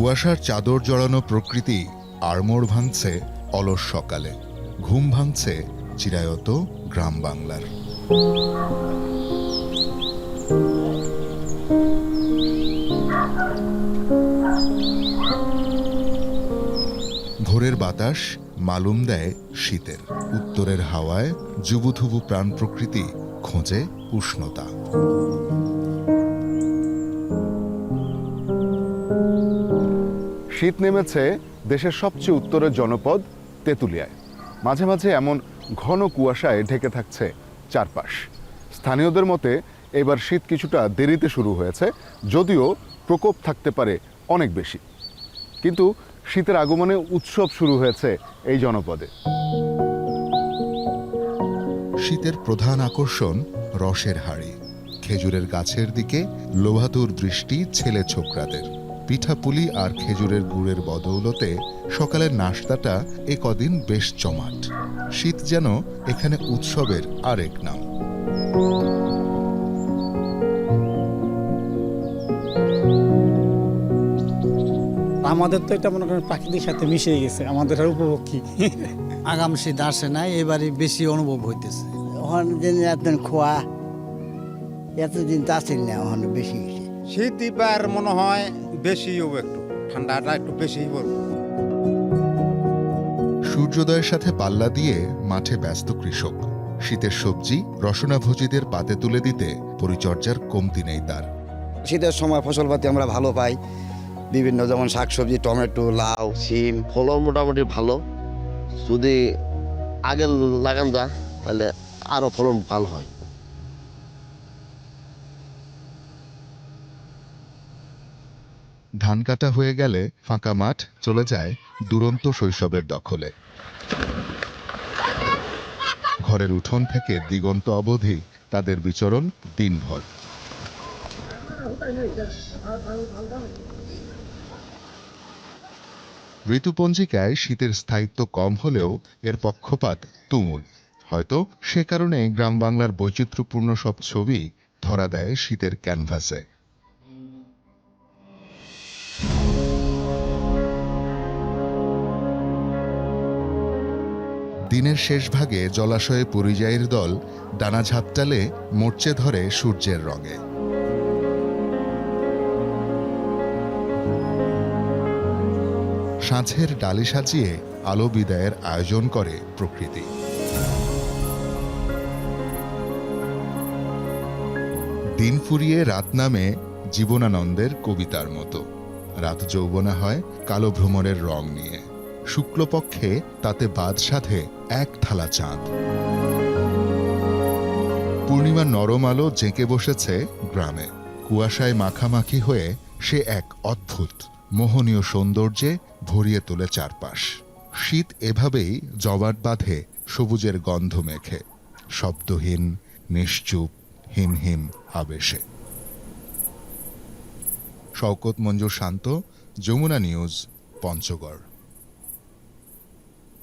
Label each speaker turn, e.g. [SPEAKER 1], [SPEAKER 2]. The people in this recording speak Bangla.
[SPEAKER 1] কুয়াশার চাদর জড়ানো প্রকৃতি আড়মোড় ভাঙছে অলস সকালে, ঘুম ভাঙছে চিরায়ত গ্রাম বাংলার। ভোরের বাতাস মালুম দেয় শীতের, উত্তরের হাওয়ায় জুবুথুবু প্রাণ প্রকৃতি খোঁজে উষ্ণতা।
[SPEAKER 2] শীত নেমেছে দেশের সবচেয়ে উত্তরের জনপদ তেঁতুলিয়ায়। মাঝে মাঝে এমন ঘন কুয়াশায় ঢেকে থাকছে চারপাশ। স্থানীয়দের মতে এবার শীত কিছুটা দেরিতে শুরু হয়েছে, যদিও প্রকোপ থাকতে পারে অনেক বেশি। কিন্তু শীতের আগমনে উৎসব শুরু হয়েছে এই জনপদে।
[SPEAKER 1] শীতের প্রধান আকর্ষণ রসের হাড়ি। খেজুরের গাছের দিকে লোভাতুর দৃষ্টি ছেলে ছোকরাদের। পিঠাপুলি আর খেজুরের গুড়ের বদৌলতে সকালের নাশতাটা এ কদিন বেশ জমাট। শীত যেন এখানে উৎসবের আরেক নাম।
[SPEAKER 3] আমাদের তো এটা মনে করেন প্রাকৃতিক সাথে মিশে গেছে, আমাদের আর উপভোগ কি।
[SPEAKER 4] আগাম শীত আসে নাই, এবারে বেশি অনুভব হইতেছে।
[SPEAKER 5] ওখানে দিন এতদিন খোয়া, এতদিন তো আসেন না, ওখানে বেশি গেছে।
[SPEAKER 6] শীত এবার মনে হয় বেশি হবে, একটু ঠান্ডাটা একটু বেশি পড়বে।
[SPEAKER 1] সূর্যোদয়ের সাথে পাল্লা দিয়ে মাঠে ব্যস্ত কৃষক। শীতের সবজি রসনাভোজীদের পাতে তুলে দিতে পরিচর্যার কমতি নেই তার।
[SPEAKER 7] শীতের সময় ফসলপাতি আমরা ভালো পাই, বিভিন্ন যেমন শাকসবজি, টমেটো, লাউ, সিম।
[SPEAKER 8] ফলন মোটামুটি ভালো, যদি আগে লাগান যায় তাহলে আরো ফলন ভালো হয়।
[SPEAKER 1] ধান কাটা হয়ে গেলে ফাঁকা মাঠ চলে যায় দুরন্ত শৈশবের দখলে। ঘরের উঠোন থেকে দিগন্ত অবধি তাদের বিচরণ দিনভর। ঋতুপঞ্জিকায় শীতের স্থায়িত্ব কম হলেও এর পক্ষপাত তুমুল। হয়তো সে কারণে গ্রাম বাংলার বৈচিত্র্যপূর্ণ সব ছবি ধরা দেয় শীতের ক্যানভাসে। দিনের শেষ ভাগে জলাশয়ে পরিযায়ীর দল ডানা ঝাপটালে মরচে ধরে সূর্যের রঙে। সাঁঝের ডালি সাজিয়ে আলো বিদায়ের আয়োজন করে প্রকৃতি। দিন ফুরিয়ে রাত নামে জীবনানন্দের কবিতার মতো। রাত যৌবনা হয় কালো ভ্রমরের রং নিয়ে। শুক্লপক্ষে তাতে বাদ সাধে এক থালা চাঁদ। পূর্ণিমার নরম আলো জেঁকে বসেছে গ্রামে। কুয়াশায় মাখামাখি হয়ে সে এক অদ্ভুত মোহনীয় সৌন্দর্যে ভরিয়ে তোলে চারপাশ। শীত এভাবেই জমাট বাঁধে সবুজের গন্ধ মেখে, শব্দহীন, নিশ্চুপ, হিমহিম আবেশে। শওকত মঞ্জুর শান্ত, যমুনা নিউজ, পঞ্চগড়।